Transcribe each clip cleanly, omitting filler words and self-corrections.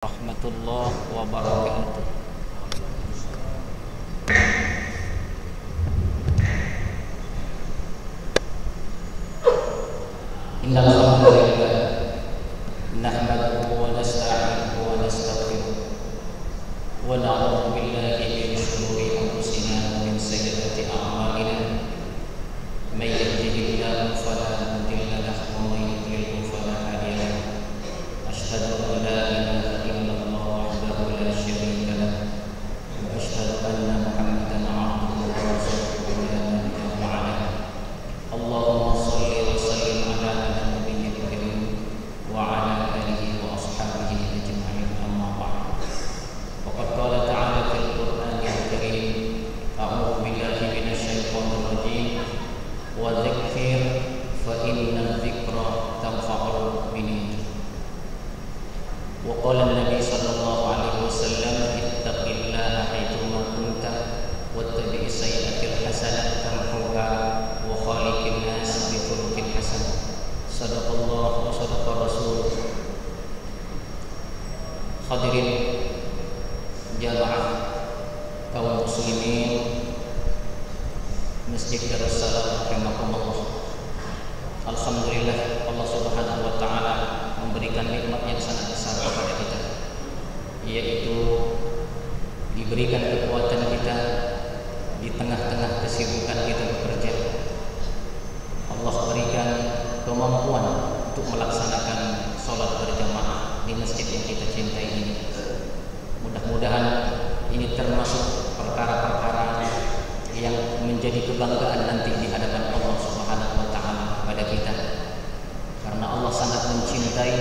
Warahmatullahi wabarakatuh. Innal hamdalillah nahmaduhu wa nasta'inuhu wa nastaghfiruh wa na'udzu billahi min shururi anfusina wa min sayyiati a'malina. May yahdihillahu fala mudilla lahu wa may yudlil fala hadiya lahu. Asyhadu an la ilaha illallah wahdahu la syarika lahu wa asyhadu anna Muhammadan 'abduhu wa rasuluhu la nabiyya ba'dahu. Allahumma shalli wa sallim ala nabiyyil karim wa ala alihi wa ashabihi ajma'in, amma ba'd. Faqad qala ta'ala fil Qur'anil karim, a'udzu billahi minasy syaithanir rajim, wa dzikir fa inna dzikra tanfa'ul mu'minin. Wa qala an-nabi sallallahu alaihi wasallam, ittaqillaha haitsuma kunta wattabi'is sayyi'atil hasanata tamhuha wa khaliqin nas bi khuluqin hasan. Sadaqallahu wa sadaqa rasul. Hadirin jamaah kaum muslimin Masjid Darussalam rahimakumullah. Alhamdulillah, Allah Subhanahu wa taala memberikan nikmat yang sangat besar kepada kita, yaitu diberikan kekuatan kita di tengah-tengah kesibukan kita bekerja. Allah berikan kemampuan untuk melaksanakan sholat berjamaah di masjid yang kita cintai ini. Mudah-mudahan ini termasuk perkara-perkara yang menjadi kebanggaan nanti di hadapan Allah Subhanahu wa taala pada kita. Karena Allah sangat mencintai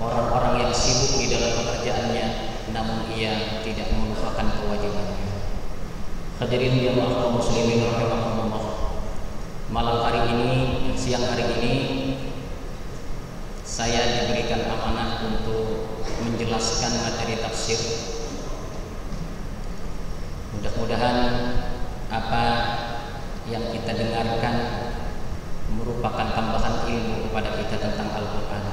orang-orang yang sibuk di dalam pekerjaannya, namun ia tidak melupakan kewajibannya. Hadirin jamaah kaum muslimin rahimakumullah. Malam hari ini, siang hari ini, saya diberikan amanah untuk menjelaskan materi tafsir. Mudah-mudahan apa yang kita dengarkan merupakan tambahan ilmu kepada kita tentang Al-Quran.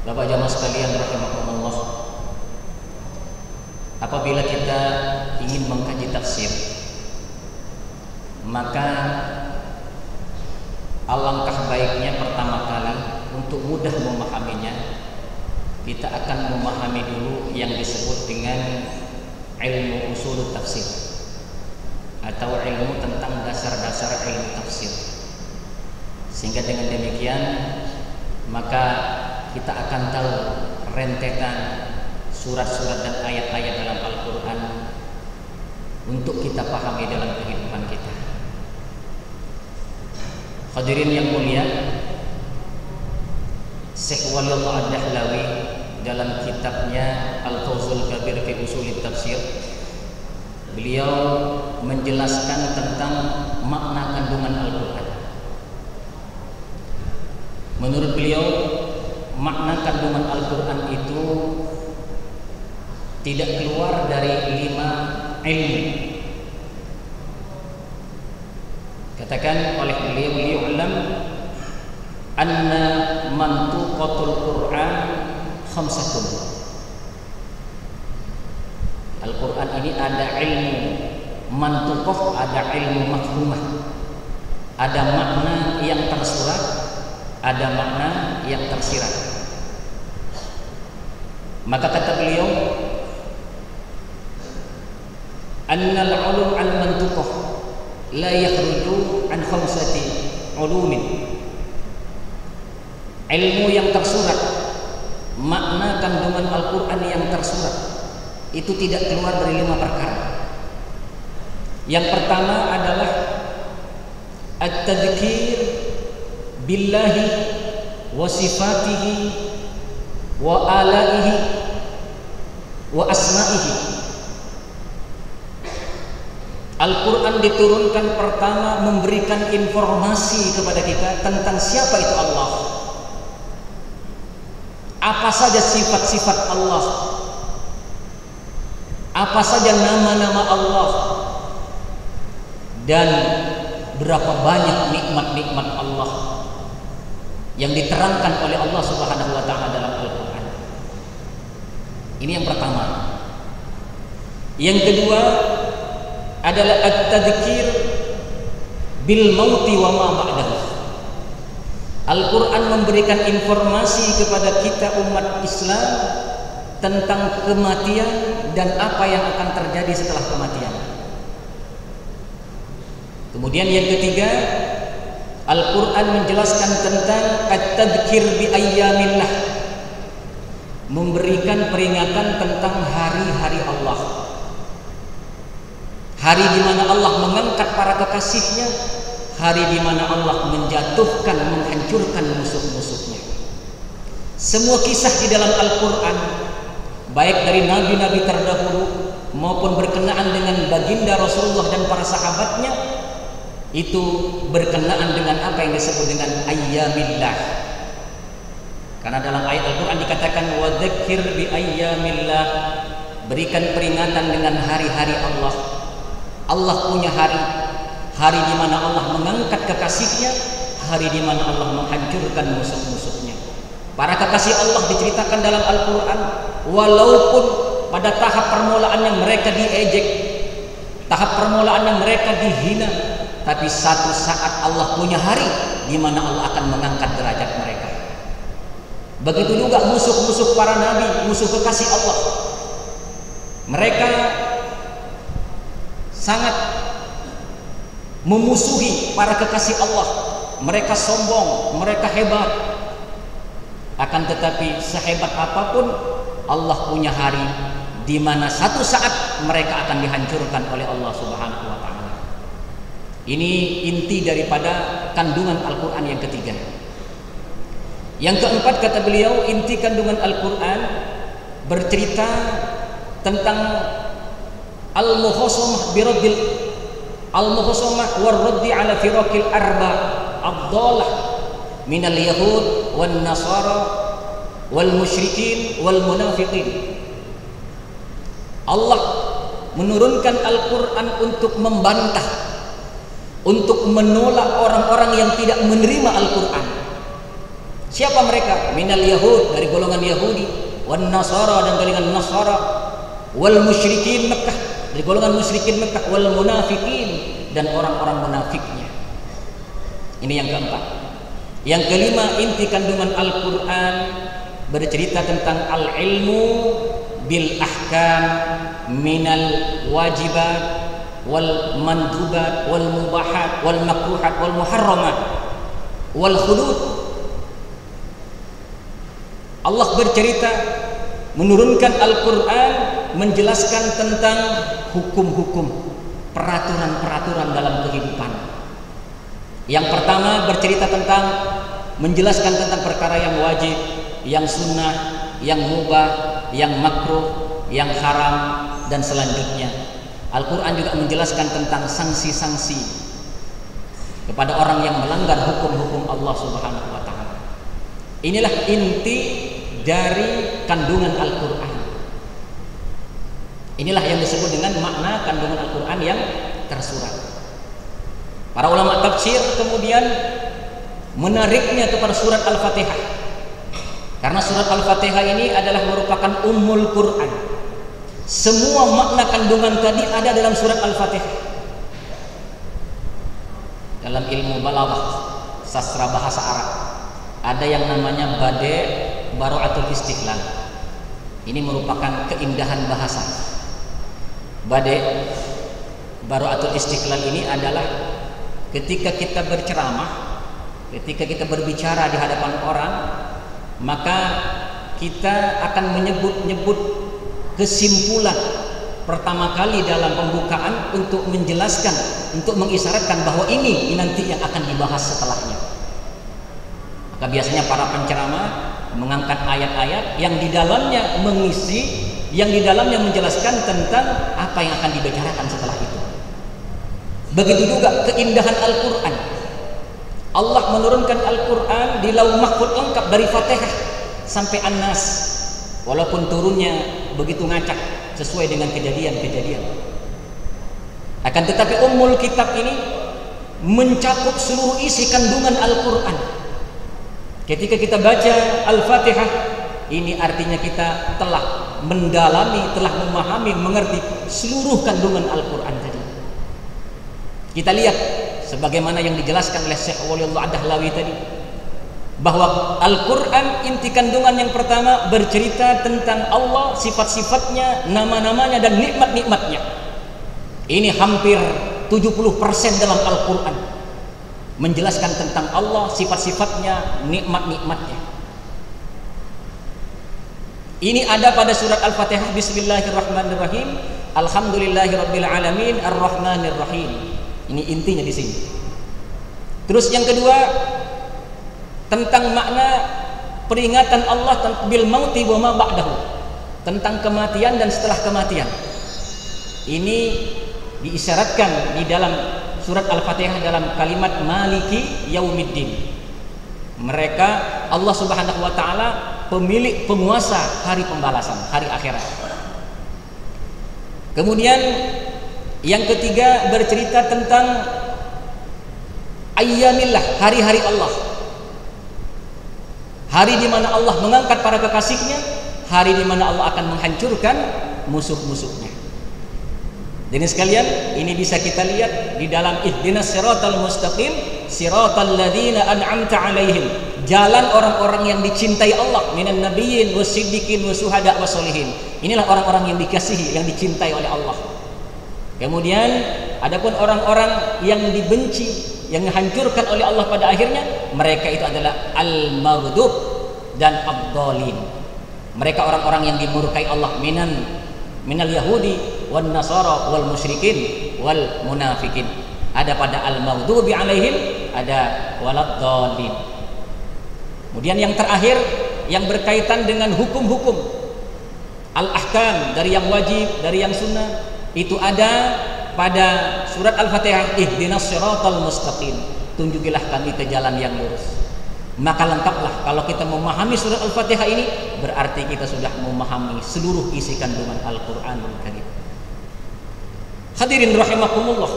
Bapak jamaah sekalian rahimakumullah, apabila kita ingin mengkaji tafsir, maka alangkah baiknya pertama kali untuk mudah memahaminya, kita akan memahami dulu yang disebut dengan ilmu usul tafsir atau ilmu tentang dasar-dasar ilmu tafsir. Sehingga dengan demikian maka kita akan tahu rentetan surat-surat dan ayat-ayat dalam Al-Quran untuk kita pahami dalam kehidupan kita. Hadirin yang mulia, Syekh Waliullah Ad-Dahlawi dalam kitabnya Al-Fawzul Kabir fi Usulit Tafsir, beliau menjelaskan tentang makna kandungan Al-Quran. Menurut beliau, makna kandungan Al-Quran itu tidak keluar dari 5 ilmu. Katakan oleh beliau, liyu'lam anna mantuqatul Quran khamsatun. Al-Quran ini ada ilmu mantuqah, ada ilmu mafhumah, ada makna yang tersurat, ada makna yang tersirat. Maka kata beliau, annal ulum al-mantuqah la yakhruju an khamsati ulumin. Ilmu yang tersurat, makna kandungan Al-Quran yang tersurat, itu tidak keluar dari 5 perkara. Yang pertama adalah at-tadhkir billahi wa sifatihi wa alaihi wa asma'ihi. Al-Quran diturunkan pertama memberikan informasi kepada kita tentang siapa itu Allah, apa saja sifat-sifat Allah, apa saja nama-nama Allah, dan berapa banyak nikmat-nikmat Allah yang diterangkan oleh Allah Subhanahu wa taala dalam Al-Quran. Ini yang pertama. Yang kedua adalah at-tadhkir bil mauti wa ma ba'dahu. Al-Quran memberikan informasi kepada kita umat Islam tentang kematian dan apa yang akan terjadi setelah kematian. Kemudian yang ketiga, Al-Quran menjelaskan tentang at-tadhkir bi ayyamillah, memberikan peringatan tentang hari-hari Allah, hari di mana Allah mengangkat para kekasihnya, hari di mana Allah menjatuhkan, menghancurkan musuh-musuhnya. Semua kisah di dalam Al-Quran, baik dari nabi-nabi terdahulu maupun berkenaan dengan baginda Rasulullah dan para sahabatnya, itu berkenaan dengan apa yang disebut dengan ayyamillah. Karena dalam ayat Al-Quran dikatakan wa dzakir bi ayyamillah, berikan peringatan dengan hari-hari Allah. Allah punya hari, hari di mana Allah mengangkat kekasihnya, hari di mana Allah menghancurkan musuh-musuhnya. Para kekasih Allah diceritakan dalam Al-Quran, walaupun pada tahap permulaannya mereka diejek, tahap permulaannya mereka dihina, tapi satu saat Allah punya hari di mana Allah akan mengangkat derajat mereka. Begitu juga musuh-musuh para nabi, musuh kekasih Allah. Mereka sangat memusuhi para kekasih Allah. Mereka sombong, mereka hebat. Akan tetapi sehebat apapun, Allah punya hari di mana satu saat mereka akan dihancurkan oleh Allah Subhanahu wa taala. Ini inti daripada kandungan Al-Quran yang ketiga. Yang keempat, kata beliau, inti kandungan Al-Quran bercerita tentang al-mukhassamah biradil al-mukhassamah war-raddi ala firaqil arba ad-dhalah min al-yahud wan nasara wal musyrikin wal munafiqin. Allah menurunkan Al-Quran untuk membantah, untuk menolak orang-orang yang tidak menerima Al-Quran. Siapa mereka? Minal Yahud, dari golongan Yahudi, wan Nasara, dan golongan Nasara, wal musyrikin Mekah, dari golongan musyrikin Mekah, wal munafikin, dan orang-orang munafiknya. Ini yang keempat. Yang kelima, inti kandungan Al-Quran bercerita tentang al-ilmu bil ahkam minal wajibat wal mandubat wal mubahat wal makruhat wal muharramat wal hudud. Allah bercerita, menurunkan Al-Quran menjelaskan tentang hukum-hukum, peraturan-peraturan dalam kehidupan. Yang pertama bercerita tentang, menjelaskan tentang perkara yang wajib, yang sunnah, yang mubah, yang makruh, yang haram, dan selanjutnya. Al-Quran juga menjelaskan tentang sanksi-sanksi kepada orang yang melanggar hukum-hukum Allah Subhanahu wa taala. Inilah inti dari kandungan Al-Quran. Inilah yang disebut dengan makna kandungan Al-Quran yang tersurat. Para ulama tafsir kemudian menariknya kepada surat Al-Fatihah, karena surat Al-Fatihah ini adalah merupakan ummul Quran. Semua makna kandungan tadi ada dalam surat Al-Fatihah. Dalam ilmu balaghah, sastra bahasa Arab, ada yang namanya bade' baro'atul istiqlal. Ini merupakan keindahan bahasa. Bade' baro'atul istiqlal ini adalah ketika kita berceramah, ketika kita berbicara di hadapan orang, maka kita akan menyebut-nyebut kesimpulan pertama kali dalam pembukaan untuk menjelaskan, untuk mengisyaratkan bahwa ini nanti yang akan dibahas setelahnya. Maka biasanya para penceramah mengangkat ayat-ayat yang di dalamnya mengisi, yang di dalamnya menjelaskan tentang apa yang akan dibicarakan setelah itu. Begitu juga keindahan Al-Quran. Allah menurunkan Al-Quran di Lauh Mahfuz lengkap dari Fatihah sampai An-Nas, walaupun turunnya begitu ngacak sesuai dengan kejadian-kejadian. Akan tetapi Ummul Kitab ini mencakup seluruh isi kandungan Al-Quran. Ketika kita baca Al-Fatihah, ini artinya kita telah mendalami, telah memahami, mengerti seluruh kandungan Al-Quran tadi. Kita lihat sebagaimana yang dijelaskan oleh Syekh Waliullah Ad-Dahlawi tadi, bahwa Al-Quran inti kandungan yang pertama bercerita tentang Allah, sifat-sifatnya, nama-namanya dan nikmat-nikmatnya. Ini hampir 70% dalam Al-Quran menjelaskan tentang Allah, sifat-sifatnya, nikmat-nikmatnya. Ini ada pada surat Al-Fatihah. Bismillahirrahmanirrahim. Alhamdulillahirabbil alamin arrahmanir rahim. Ini intinya di sini. Terus yang kedua tentang makna peringatan Allah bil mauti wa ma ba'dahu, tentang kematian dan setelah kematian. Ini diisyaratkan di dalam surat Al-Fatihah dalam kalimat Maliki Yaumiddin. Mereka, Allah Subhanahu wa taala pemilik, penguasa hari pembalasan, hari akhirat. Kemudian yang ketiga bercerita tentang ayyamillah, hari-hari Allah. Hari di mana Allah mengangkat para kekasihnya, hari di mana Allah akan menghancurkan musuh-musuhnya. Jadi sekalian, ini bisa kita lihat di dalam ihdinas siratal mustaqim, siratal ladzina an'amta 'alaihim, jalan orang-orang yang dicintai Allah, minan nabiyyin wasiddiqin wasuhada wasolihin. Inilah orang-orang yang dikasihi, yang dicintai oleh Allah. Kemudian adapun orang-orang yang dibenci, yang dihancurkan oleh Allah pada akhirnya, mereka itu adalah al-maghdub dan ad-dhalin. Mereka orang-orang yang dimurkai Allah, minal yahudi wan nasara wal musyrikin wal munafikin. Ada pada al-maghdubi alaihim, ada walad dhalin. Kemudian yang terakhir yang berkaitan dengan hukum-hukum al-ahkam, dari yang wajib, dari yang sunnah, itu ada pada surat Al-Fatihah, ihdinas siratal mustaqim, tunjukilah kami ke jalan yang lurus. Maka lengkaplah kalau kita memahami surat Al-Fatihah ini, berarti kita sudah memahami seluruh isi kandungan Al-Qur'anul Karim. Hadirin rahimakumullah,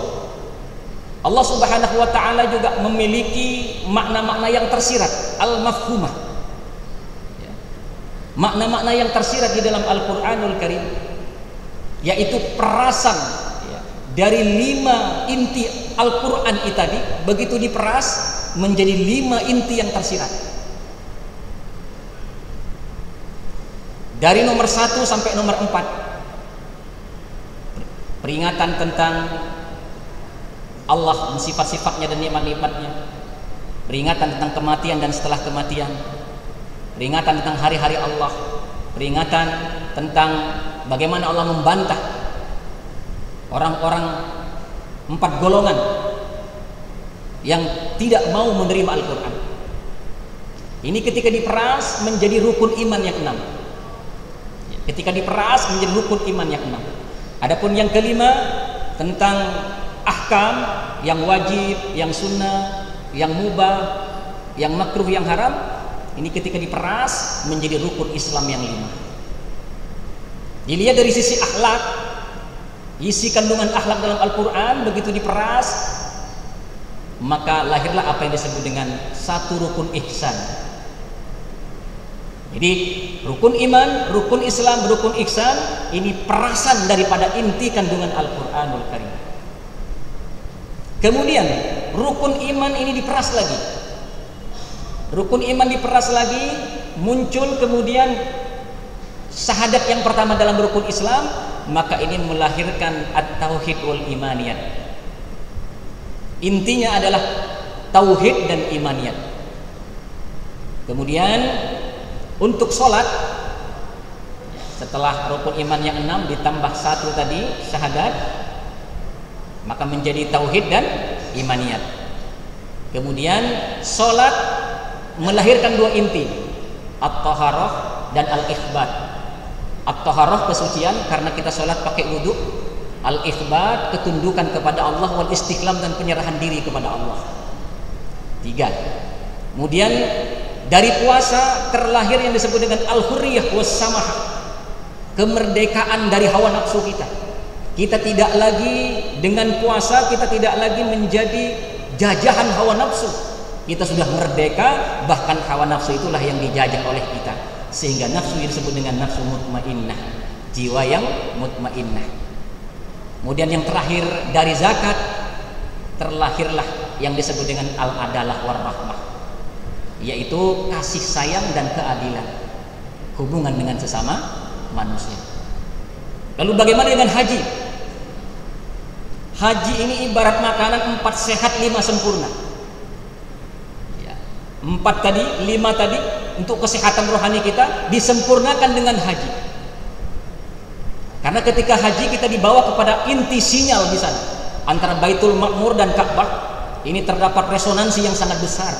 Allah Subhanahu wa taala juga memiliki makna-makna yang tersirat, al-mafhumah. Makna-makna yang tersirat di dalam Al-Qur'anul Karim, yaitu perasan dari 5 inti Al-Quran itu tadi, begitu diperas menjadi 5 inti yang tersirat. Dari nomor 1 sampai nomor 4, peringatan tentang Allah dan sifat-sifatnya dan nikmat-nikmatnya, peringatan tentang kematian dan setelah kematian, peringatan tentang hari-hari Allah, peringatan tentang bagaimana Allah membantah orang-orang 4 golongan yang tidak mau menerima Al-Quran. Ini ketika diperas menjadi rukun iman yang 6. Ketika diperas menjadi rukun iman yang 6. Adapun yang kelima tentang ahkam, yang wajib, yang sunnah, yang mubah, yang makruh, yang haram, ini ketika diperas menjadi rukun Islam yang 5. Dilihat dari sisi akhlak, isi kandungan akhlak dalam Al-Quran begitu diperas, maka lahirlah apa yang disebut dengan satu rukun ihsan. Jadi rukun iman, rukun Islam, rukun ihsan, ini perasan daripada inti kandungan Al-Quranul Karim. Kemudian rukun iman ini diperas lagi, rukun iman diperas lagi, muncul kemudian syahadat yang pertama dalam rukun Islam, maka ini melahirkan at-tauhid wal imaniyat. Intinya adalah tauhid dan imaniyat. Kemudian untuk sholat, setelah rukun iman yang 6 ditambah 1 tadi syahadat, maka menjadi tauhid dan imaniyat. Kemudian sholat melahirkan 2 inti, at-taharah dan al-ikhbat. At-taharah kesucian karena kita sholat pakai wudhu, al-ikhbat ketundukan kepada Allah, wal istiqlam dan penyerahan diri kepada Allah. 3. Kemudian dari puasa terlahir yang disebut dengan al-hurriyah was samahah, kemerdekaan dari hawa nafsu kita. Kita tidak lagi dengan puasa, kita tidak lagi menjadi jajahan hawa nafsu. Kita sudah merdeka, bahkan hawa nafsu itulah yang dijajah oleh kita, sehingga nafsu yang disebut dengan nafsu mutmainnah. jiwa yang mutmainnah. Kemudian yang terakhir dari zakat terlahirlah yang disebut dengan al-adalah warahmah, yaitu kasih sayang dan keadilan hubungan dengan sesama manusia. Lalu bagaimana dengan haji? Haji ini ibarat makanan 4 sehat 5 sempurna. 4 tadi, 5 tadi untuk kesehatan rohani kita disempurnakan dengan haji. Karena ketika haji kita dibawa kepada inti sinyal di sana antara Baitul Ma'mur dan Ka'bah. Ini terdapat resonansi yang sangat besar,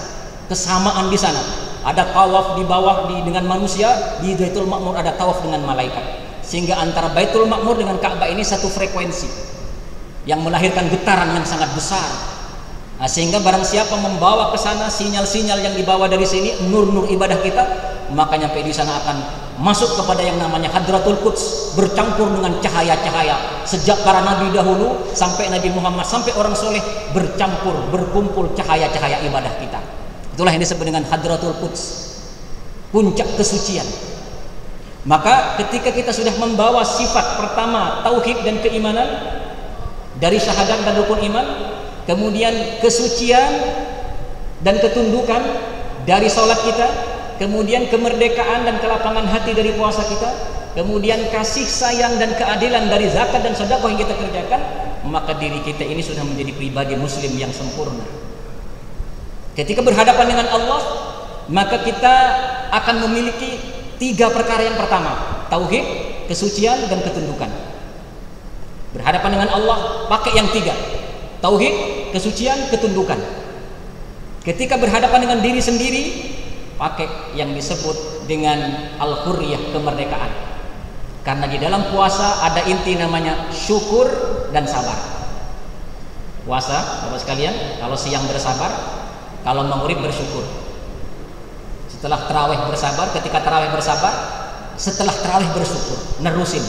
kesamaan di sana. Ada tawaf di bawah dengan manusia, di Baitul Ma'mur ada tawaf dengan malaikat. Sehingga antara Baitul Ma'mur dengan Ka'bah ini satu frekuensi yang melahirkan getaran yang sangat besar. Nah, sehingga barang siapa membawa ke sana sinyal-sinyal yang dibawa dari sini, nur-nur ibadah kita, maka nyampe di sana akan masuk kepada yang namanya Hadratul Quds, bercampur dengan cahaya-cahaya sejak para nabi dahulu sampai Nabi Muhammad sampai orang soleh, bercampur, berkumpul cahaya-cahaya ibadah kita. Itulah yang disebut dengan Hadratul Quds, puncak kesucian. Maka ketika kita sudah membawa sifat pertama tauhid dan keimanan dari syahadat dan rukun iman, kemudian kesucian dan ketundukan dari sholat kita, kemudian kemerdekaan dan kelapangan hati dari puasa kita, kemudian kasih sayang dan keadilan dari zakat dan sedekah yang kita kerjakan, maka diri kita ini sudah menjadi pribadi muslim yang sempurna. Ketika berhadapan dengan Allah, maka kita akan memiliki 3 perkara. Yang pertama, tauhid, kesucian dan ketundukan. Berhadapan dengan Allah pakai yang 3, tauhid, kesucian, ketundukan. Ketika berhadapan dengan diri sendiri, pakai yang disebut dengan al-hurriyah, kemerdekaan. Karena di dalam puasa ada inti namanya syukur dan sabar. Puasa, Bapak sekalian, kalau siang bersabar, kalau maghrib bersyukur. Setelah tarawih bersabar, ketika tarawih bersabar, setelah tarawih bersyukur, nerusin.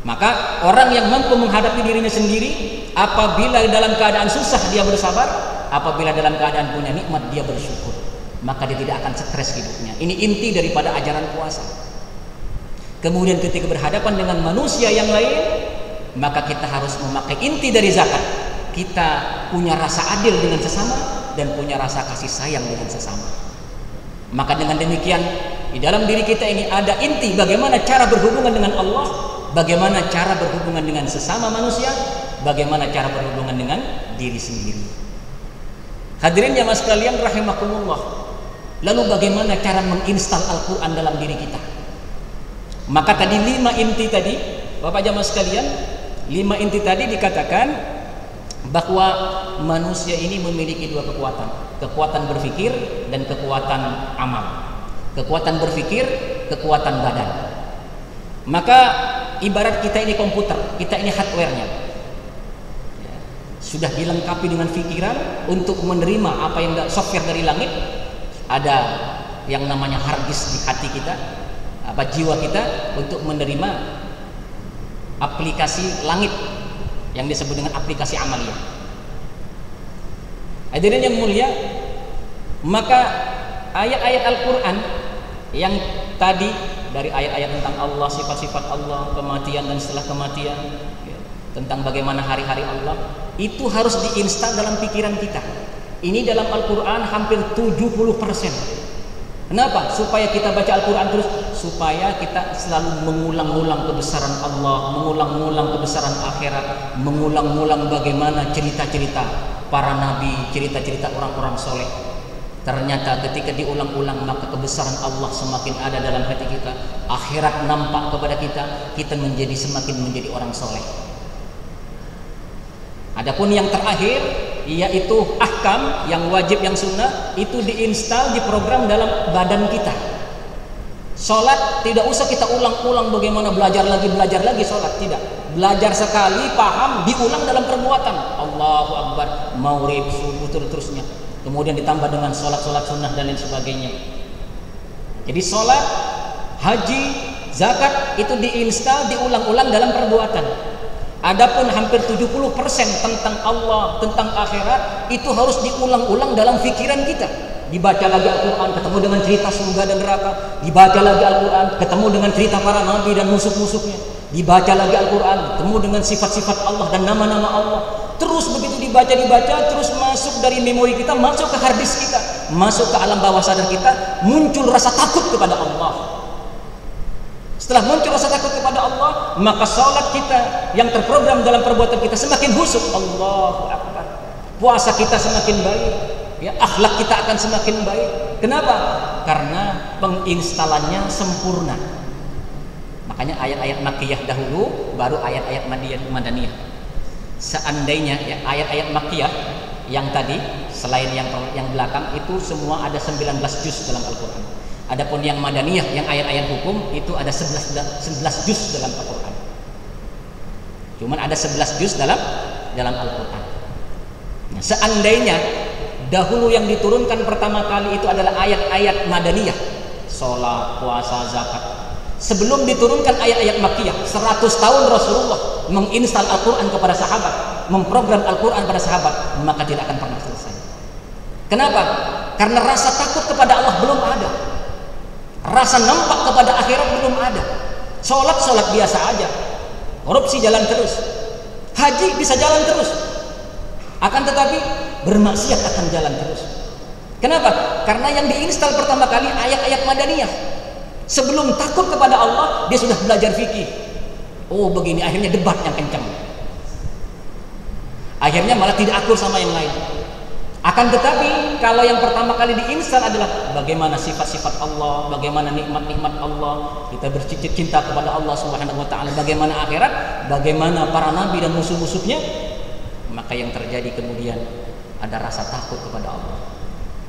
Maka orang yang mampu menghadapi dirinya sendiri, apabila dalam keadaan susah dia bersabar, apabila dalam keadaan punya nikmat dia bersyukur, maka dia tidak akan stres hidupnya. Ini inti daripada ajaran puasa. Kemudian ketika berhadapan dengan manusia yang lain, maka kita harus memakai inti dari zakat. Kita punya rasa adil dengan sesama dan punya rasa kasih sayang dengan sesama. Maka dengan demikian di dalam diri kita ini ada inti bagaimana cara berhubungan dengan Allah, bagaimana cara berhubungan dengan sesama manusia, bagaimana cara berhubungan dengan diri sendiri. Hadirin jamaah sekalian rahimakumullah. Lalu bagaimana cara menginstal Al-Quran dalam diri kita? Maka tadi 5 inti tadi, Bapak jamaah sekalian, 5 inti tadi dikatakan bahwa manusia ini memiliki 2 kekuatan. Kekuatan berpikir dan kekuatan amal. Kekuatan berpikir, kekuatan badan. Maka ibarat kita ini komputer, kita ini hardware-nya. Sudah dilengkapi dengan pikiran untuk menerima apa yang software dari langit. Ada yang namanya hard disk di hati kita, jiwa kita, untuk menerima aplikasi langit yang disebut dengan aplikasi amaliyah. Hadirin yang mulia, maka ayat-ayat Al-Quran yang tadi dari ayat-ayat tentang Allah, sifat-sifat Allah, kematian dan setelah kematian, tentang bagaimana hari-hari Allah, itu harus diinstal dalam pikiran kita. Ini dalam Al-Quran hampir 70%. Kenapa? Supaya kita baca Al-Quran terus, supaya kita selalu mengulang-ulang kebesaran Allah, mengulang-ulang kebesaran akhirat, mengulang-ulang bagaimana cerita-cerita para nabi, cerita-cerita orang-orang soleh. Ternyata ketika diulang-ulang maka kebesaran Allah semakin ada dalam hati kita, akhirat nampak kepada kita, kita semakin menjadi orang soleh. Adapun yang terakhir, yaitu ahkam yang wajib yang sunnah, itu diinstal, diprogram dalam badan kita. Sholat tidak usah kita ulang-ulang bagaimana belajar lagi sholat, tidak. Belajar sekali, paham, diulang dalam perbuatan. Allahu Akbar, maghrib, subuh, terusnya. Kemudian ditambah dengan sholat-sholat sunnah dan lain sebagainya. Jadi sholat, haji, zakat itu diinstal, diulang-ulang dalam perbuatan. Adapun hampir 70% tentang Allah, tentang akhirat, itu harus diulang-ulang dalam pikiran kita. dibaca lagi Al-Quran, ketemu dengan cerita surga dan neraka, dibaca lagi Al-Quran, ketemu dengan cerita para nabi dan musuh-musuhnya, dibaca lagi Al-Quran, ketemu dengan sifat-sifat Allah dan nama-nama Allah. Terus begitu dibaca, terus masuk dari memori kita, masuk ke hard disk kita, masuk ke alam bawah sadar kita, muncul rasa takut kepada Allah. Setelah muncul rasa takut kepada Allah, maka salat kita yang terprogram dalam perbuatan kita semakin khusyuk. Allahu Akbar. Puasa kita semakin baik, ya, akhlak kita akan semakin baik. Kenapa? Karena penginstalannya sempurna. Makanya ayat-ayat Makkiyah dahulu, baru ayat-ayat Madaniyah. Seandainya ya, ayat-ayat Makkiyah yang tadi selain yang belakang itu semua ada 19 juz dalam Al-Quran. Adapun yang Madaniyah, yang ayat-ayat hukum itu ada 11 juz dalam Al-Quran. Cuman ada 11 juz dalam Al-Quran. Nah, seandainya dahulu yang diturunkan pertama kali itu adalah ayat-ayat Madaniyah, sholat, puasa, zakat. Sebelum diturunkan ayat-ayat Makkiyah, 100 tahun Rasulullah menginstal Al-Quran kepada sahabat, memprogram Al-Quran pada sahabat, maka tidak akan pernah selesai. Kenapa? Karena rasa takut kepada Allah belum ada, rasa nampak kepada akhirat belum ada. Sholat biasa aja, korupsi jalan terus, haji bisa jalan terus, akan tetapi bermaksiat akan jalan terus. Kenapa? Karena yang diinstal pertama kali ayat-ayat Madaniyah. Sebelum takut kepada Allah, dia sudah belajar fikih. Oh begini, akhirnya debat yang kencang. Akhirnya malah tidak akur sama yang lain. Akan tetapi kalau yang pertama kali diinstal adalah bagaimana sifat-sifat Allah, bagaimana nikmat-nikmat Allah, kita bercicit cinta kepada Allah Subhanahu wa taala, bagaimana akhirat, bagaimana para nabi dan musuh-musuhnya, maka yang terjadi kemudian ada rasa takut kepada Allah.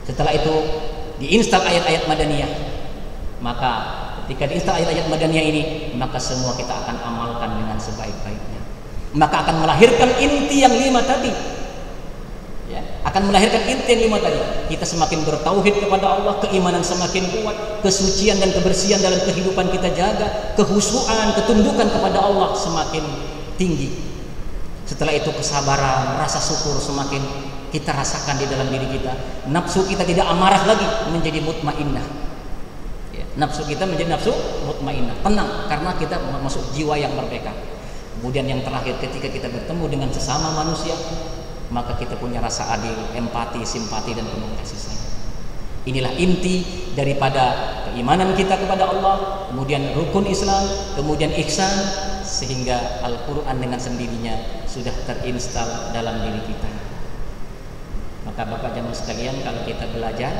Setelah itu diinstal ayat-ayat Madaniyah. Maka ketika diinstal ayat-ayat Madaniyah ini, maka semua kita akan amalkan dengan sebaik-baiknya. Maka akan melahirkan inti yang 5 tadi. Ya, akan melahirkan inti yang 5 tadi. Kita semakin bertauhid kepada Allah, keimanan semakin kuat, kesucian dan kebersihan dalam kehidupan kita jaga, kehusuan, ketundukan kepada Allah semakin tinggi. Setelah itu kesabaran, rasa syukur semakin kita rasakan di dalam diri kita. Nafsu kita tidak amarah lagi, menjadi mutmainnah. Nafsu kita menjadi nafsu mutmainnah, tenang, karena kita masuk jiwa yang merdeka. Kemudian yang terakhir, ketika kita bertemu dengan sesama manusia, maka kita punya rasa adil, empati, simpati, dan penuh kasih sayang. Inilah inti daripada keimanan kita kepada Allah, kemudian rukun Islam, kemudian ihsan, sehingga Al-Quran dengan sendirinya sudah terinstal dalam diri kita. Maka Bapak jamaah sekalian, kalau kita belajar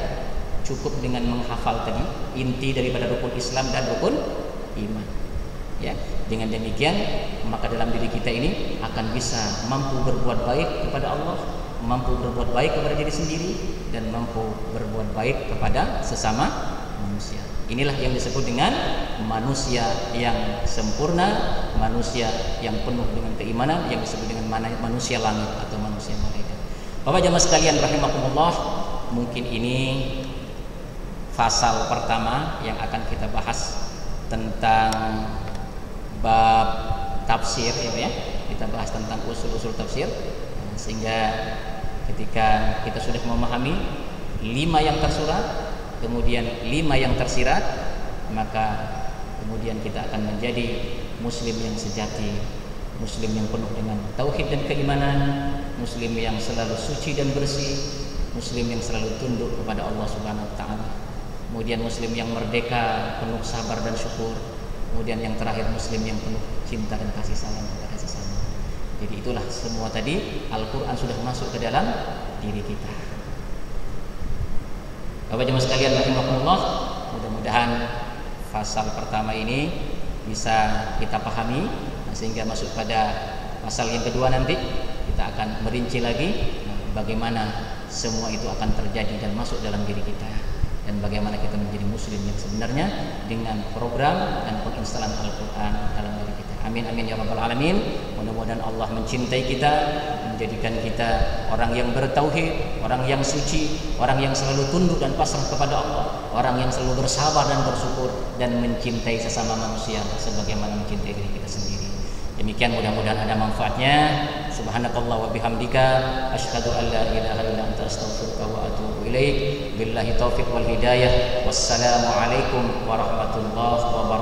cukup dengan menghafal tadi inti daripada rukun Islam dan rukun iman. Ya, dengan demikian maka dalam diri kita ini akan bisa mampu berbuat baik kepada Allah, mampu berbuat baik kepada diri sendiri, dan mampu berbuat baik kepada sesama manusia. Inilah yang disebut dengan manusia yang sempurna, manusia yang penuh dengan keimanan, yang disebut dengan manusia langit atau manusia malaikat. Bapak jamaah sekalian rahimakumullah, mungkin ini pasal pertama yang akan kita bahas tentang bab tafsir, ya. Kita bahas tentang usul-usul tafsir, sehingga ketika kita sudah memahami 5 yang tersurat, kemudian 5 yang tersirat, maka kemudian kita akan menjadi muslim yang sejati, muslim yang penuh dengan tauhid dan keimanan, muslim yang selalu suci dan bersih, muslim yang selalu tunduk kepada Allah Subhanahu wa taala. Kemudian muslim yang merdeka, penuh sabar dan syukur. Kemudian yang terakhir muslim yang penuh cinta dan kasih sayang kepada sesama. Jadi itulah semua tadi Al-Quran sudah masuk ke dalam diri kita. Bapak jemaah sekalian rahimakumullah, mudah-mudahan pasal pertama ini bisa kita pahami, sehingga masuk pada pasal yang kedua nanti kita akan merinci lagi bagaimana semua itu akan terjadi dan masuk dalam diri kita, dan bagaimana kita menjadi muslim yang sebenarnya dengan program dan penginstalan Al-Quran dalam diri kita. Amin amin ya rabbal alamin. Mudah-mudahan Allah mencintai kita, menjadikan kita orang yang bertauhid, orang yang suci, orang yang selalu tunduk dan pasrah kepada Allah, orang yang selalu bersabar dan bersyukur, dan mencintai sesama manusia sebagaimana mencintai diri kita sendiri. Demikian, mudah-mudahan ada manfaatnya. Subhanakallah wa bihamdika, asyhadu an la ilaha illa anta astaghfiruka wa atubu ilaik. Billahi taufiq wal hidayah. Wassalamualaikum warahmatullahi wabarakatuh.